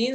3